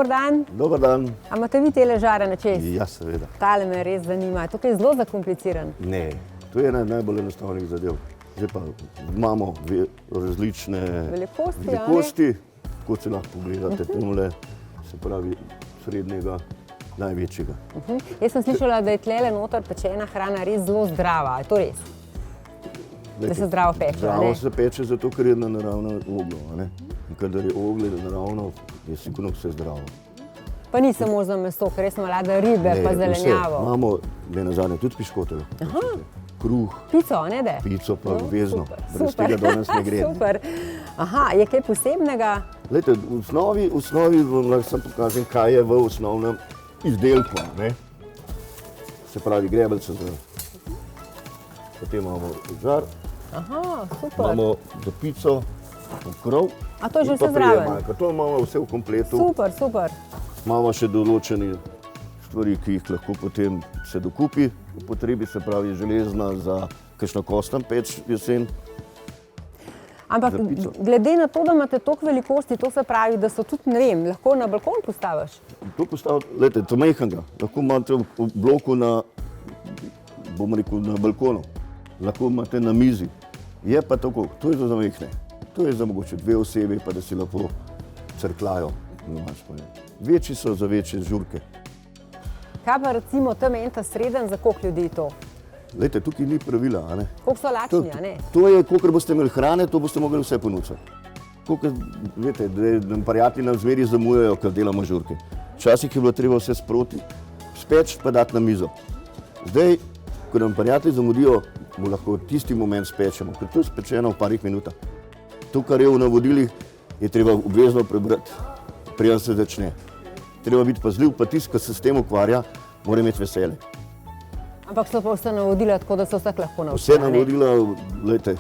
dober dan. Dober dan. A imate vi tele žare na čez? Ja, seveda. Tale me res zanima. Tukaj je zelo zakompliciran. Ne, to je ena najbolj enostavnih zadev. Zdaj pa imamo različne velikosti, kot se lahko pogledate, temle, se pravi srednjega, največjega. Jaz sem slišala, da je tlele noter pečena hrana res zelo zdrava. Je to res? Da se zdravo peče, Zdravo se peče zato, ker je na naravno ogljo. In kadar je oglje naravno, je sigurno vse zdravo. Pa ni samo za meso, ker res mlada ribe, pa zelenjavo. Imamo, ne nazadnje, tudi piškote. Kruh. Pico, ne de? Pico pa obvezno. Brez tega danes ne gre. Super. Aha, je kaj posebnega? Glejte, v osnovi vam lahko samo pokažem, kaj je v osnovnem izdelku. Se pravi, grebelce za... Potem imamo žar. Aha, super. Imamo za pico, krov. A to je že vse zraven? To imamo vse v kompletu. Super, super. Imamo še določene stvari, ki jih lahko potem se dokupi. V potrebi se pravi železna za kakšno kosten peč jesen. Ampak glede na to, da imate toliko velikosti, to se pravi, da so tudi, ne vem, lahko na balkon postaviš? To postaviti, gledajte, to majhnega. Lahko imate v bloku na, bomo rekel, na balkonu. Lahko imate na mizi. Je pa tako, to je za majhne. To je za mogoče 2 osebi, pa da si lahko crklajo. Večji so za večje žurke. Kaj pa recimo tam en ta sreden, za koliko ljudi je to? Glejte, tukaj ni pravila, a ne? Koliko so lačni, a ne? To je, kolikor boste imeli hrane, to boste mogli vse ponuditi. Kolikor, veste, da prijatelji nam zmeri zamujajo, ker delamo žurke. Včasih je bilo treba vse sproti, speč pa dati na mizo. Zdaj, ko nam prijatelji zamudijo, mu lahko tisti moment spečemo, ker to je spečeno v parih minutah. To, kar je v navodilih, je treba obvezno prebrati, preden se začne. Treba biti pazljiv, pa tisti, ki se s tem ukvarja, mora imeti veselje. Ampak so pa vse navodila, tako da se vsak lahko nauči. Vse navodila, gledajte,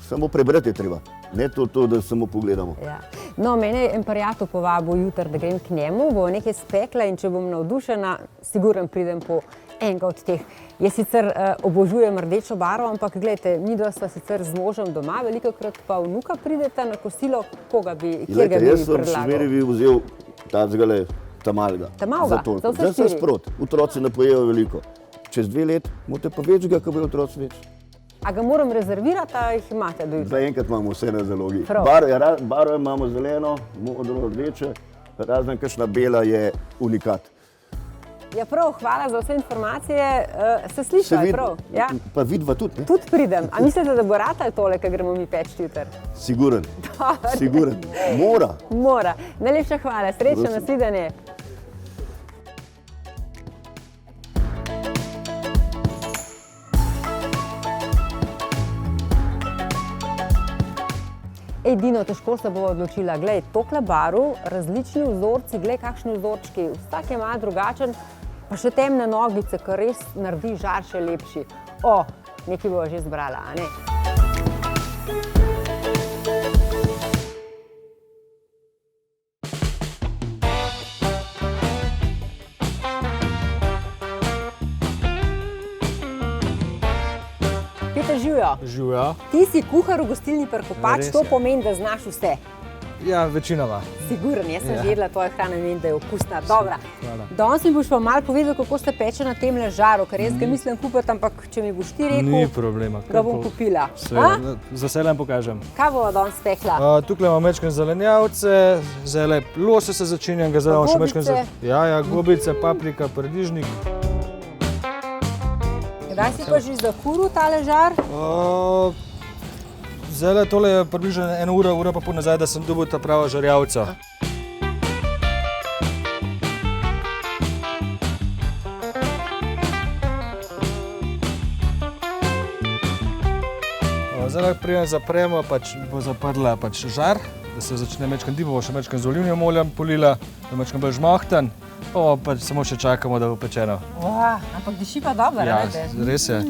samo prebrati je treba, ne to, da samo pogledamo. Ja. No, mene je en prijatelj povabil jutri, da grem k njemu, bo nekaj spekla in če bom navdušena, sigurno pridem po enega od teh. Jaz sicer obožujem rdečo barvo, ampak gledajte, midva sva sicer z možem doma, velikokrat pa vnuka prideta na kosilo, kjer ga bi predlagal? Jaz sem še zmeraj bi vzel tamalega. Tamalga? Za vse 4? Za sprot. Otroci ne pojejo veliko. Čez 2 let morate pa več ga, ko bojo otroci več. A ga moram rezervirati, a jih imate do jutra? Zaenkrat imamo vse na zalogi. Prav. Barve imamo zeleno, modro, rdeče, razen kakšna bela je unikat. Ja, prav, hvala za vse informacije. Se sliša, prav? Ja? Pa vidva tudi, ne? Tudi pridem. A mislite, da bo ratalo tole, ko gremo mi peč jutri? Siguren. Siguren. Mora. Mora. Najlepša hvala. Srečno, nasvidenje. Edino, težko se bo odločila. Glej, tokle barv, različni vzorci, glej, kakšni vzorčki. Vsak je malo drugačen, pa še temne nogice, kar res naredi žar še lepši. O, nekaj bo že zbrala, a ne? Peter, živjo. Živjo. Ti si kuhar v gostilni Prkopač, to pomeni, da znaš vse. Ja, večinoma. Sigurno, jaz sem že jedla tvojo hrano in vem, da je okusna. Dobra. Hvala. Danes mi boš pa malo povedal, kako ste peče na temle žaru, ker jaz ga mislim kupiti, ampak če mi boš ti rekel, Ni problema. ga bom kupila. Seveda, z veseljem pokažem. Kaj bova danes spekla? Tukaj imamo mečken zelenjavce, zdaj lososa začinjam, ga zdaj imamo še mečken gobice, paprika, paradižnik. Kdaj si pa že zakuril tale žar? Zdaj tole je približno 1 ura pa pol nazaj, da sem dobil ta prava žarjavca. Zdaj preden zapremo, bo zaprla žar, da se začne mečken dip, bo še mečken z olivnim oljem polila, da bo mečken bolj žmahten, pa samo še čakamo, da bo pečeno. Ampak diši pa dobro, ja, ne? Res je.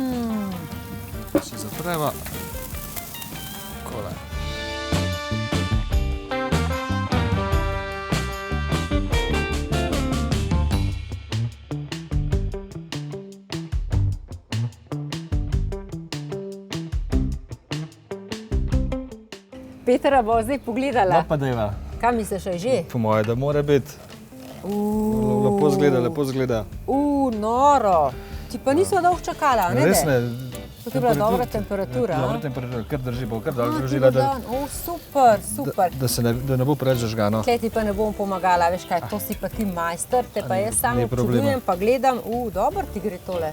Še zapremo. Takole. Petra bo zdaj pogledala. No pa dajva. Kaj misliš, je že? Po moje, da mora biti. Lepo zgleda, lepo zgleda. Noro. Ti pa nismo dolgo čakala, ne? Res ne. To je bila dobra temperatura. Dobra temperatura, kar drži, bo kar dobro Dožila, zdržila, super. da ne bo preveč zažgano. Tle ti pa ne bom pomagala, veš kaj, to si pa ti majster, te pa jaz samo ni problema. občudujem, pa gledam, dobro ti gre tole.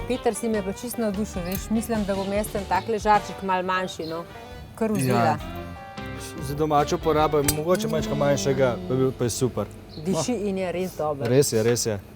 Peter, si me pa čisto navdušil, veš, mislim, da bom jaz ten takle žarček malo manjši, no, kar vzela. Za domačo porabo je mogoče manjšega manjšega, pa je super. Diši in je res dober. Res je, res je.